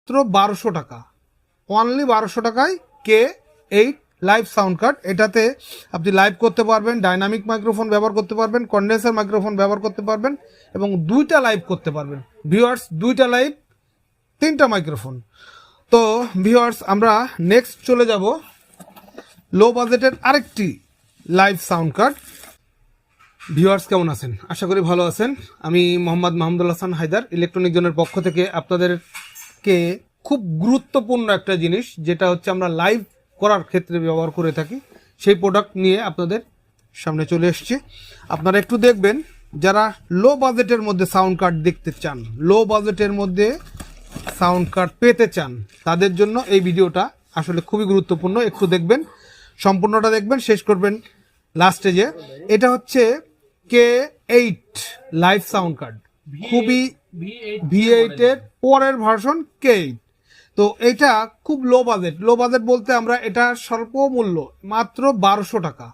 মাত্র 1200 টাকা, অনলি 1200 টাকায় K8 লাইভ সাউন্ড কার্ড। এটাতে আপনি লাইভ করতে পারবেন, ডাইনামিক মাইক্রোফোন ব্যবহার করতে পারবেন, কন্ডেন্সার মাইক্রোফোন ব্যবহার করতে পারবেন এবং দুইটা লাইভ করতে পারবেন। ভিউয়ার্স, দুইটা লাইভ, তিনটা মাইক্রোফোন। তো ভিউয়ার্স, আমরা নেক্সট চলে যাব লো বাজেটের আরেকটি লাইভ সাউন্ড কার্ড। ভিউয়ার্স, কেমন আছেন? আশা করি ভালো আছেন। আমি মোহাম্মদ মাহমুদুল হাসান হায়দার, ইলেকট্রনিক জোনের পক্ষ থেকে আপনাদেরকে খুব গুরুত্বপূর্ণ একটা জিনিস, যেটা হচ্ছে আমরা লাইভ করার ক্ষেত্রে ব্যবহার করে থাকি, সেই প্রোডাক্ট নিয়ে আপনাদের সামনে চলে এসেছি। আপনারা একটু দেখবেন, যারা লো বাজেটের মধ্যে সাউন্ড কার্ড দেখতে চান, লো বাজেটের মধ্যে সাউন্ড কার্ড পেতে চান, তাদের জন্য এই ভিডিওটা আসলে খুবই গুরুত্বপূর্ণ। একটু দেখবেন, সম্পূর্ণটা দেখবেন, শেষ করবেন লাস্টে। যে এটা হচ্ছে K8 লাইভ সাউন্ড কার্ড, খুবই V8 এর পরের ভার্সন K8। তো এটা খুব লো বাজেট। লো বাজেট বলতে আমরা এটা স্বল্প মূল্য, মাত্র 1200 টাকা,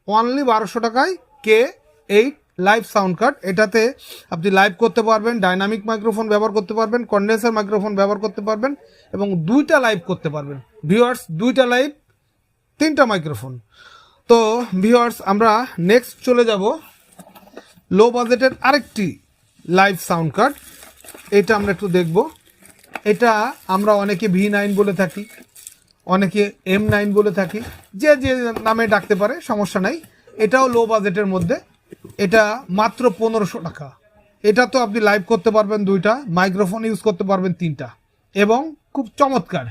অনলি 1200 টাকায় K8 লাইভ সাউন্ড কার্ড। এটাতে আপনি লাইভ করতে পারবেন, ডাইনামিক মাইক্রোফোন ব্যবহার করতে পারবেন, কন্ডেন্সার মাইক্রোফোন ব্যবহার করতে পারবেন এবং দুইটা লাইভ করতে পারবেন। ভিউয়ার্স, দুইটা লাইভ, তিনটা মাইক্রোফোন। তো ভিউয়ার্স, আমরা নেক্সট চলে যাব লো বাজেটের আরেকটি লাইভ সাউন্ড কার্ড। এটা আমরা একটু দেখব। এটা আমরা অনেকে V9 বলে থাকি, অনেকে M9 বলে থাকি, যে যে নামে ডাকতে পারে, সমস্যা নাই। এটাও লো বাজেটের মধ্যে, এটা মাত্র 1500 টাকা। এটা তো আপনি লাইভ করতে পারবেন দুইটা, মাইক্রোফোন ইউজ করতে পারবেন তিনটা, এবং খুব চমৎকার।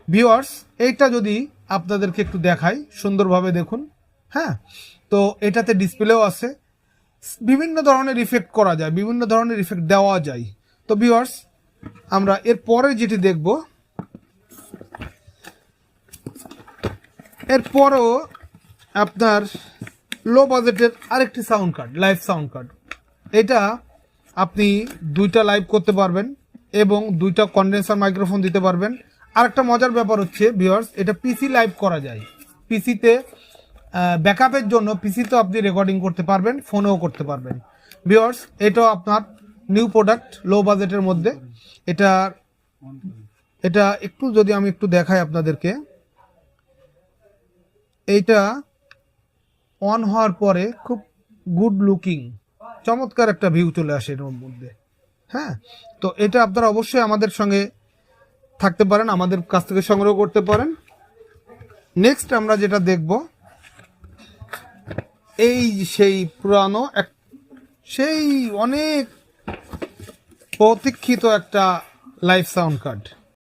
ভিউয়ার্স, এইটা যদি আপনাদেরকে একটু দেখাই, সুন্দরভাবে দেখুন। হ্যাঁ, তো এটাতে ডিসপ্লেও আছে, বিভিন্ন ধরনের ইফেক্ট করা যায়, বিভিন্ন ধরনের ইফেক্ট দেওয়া যায়। তো ভিউয়ার্স, আমরা এর পরে যেটি দেখব, এরপরও আপনার লো বাজেটের আরেকটি sound card, live sound card. এটা আপনি দুইটা লাইভ করতে পারবেন এবং দুইটা কন্ডেন্সার মাইক্রোফোন দিতে পারবেন। আরেকটা মজার ব্যাপার হচ্ছে ভিউয়ার্স, এটা পিসি লাইভ করা যায়। পিসিতে ব্যাকআপের জন্য পিসিতেও আপনি রেকর্ডিং করতে পারবেন, ফোনেও করতে পারবেন। ভিউয়ার্স, এটাও আপনার নিউ প্রোডাক্ট লো বাজেটের মধ্যে। এটা একটু যদি আমি একটু দেখাই আপনাদেরকে, এইটা অন হওয়ার পরে খুব গুড লুকিং, চমৎকার একটা ভিউ চলে আসে এর মধ্যে। হ্যাঁ, তো এটা আপনারা অবশ্যই আমাদের সঙ্গে থাকতে পারেন, আমাদের কাছ থেকে সংগ্রহ করতে পারেন। নেক্সট আমরা যেটা দেখব, এই সেই পুরানো সেই অনেক প্রতীক্ষিত একটা লাইভ সাউন্ড কার্ড।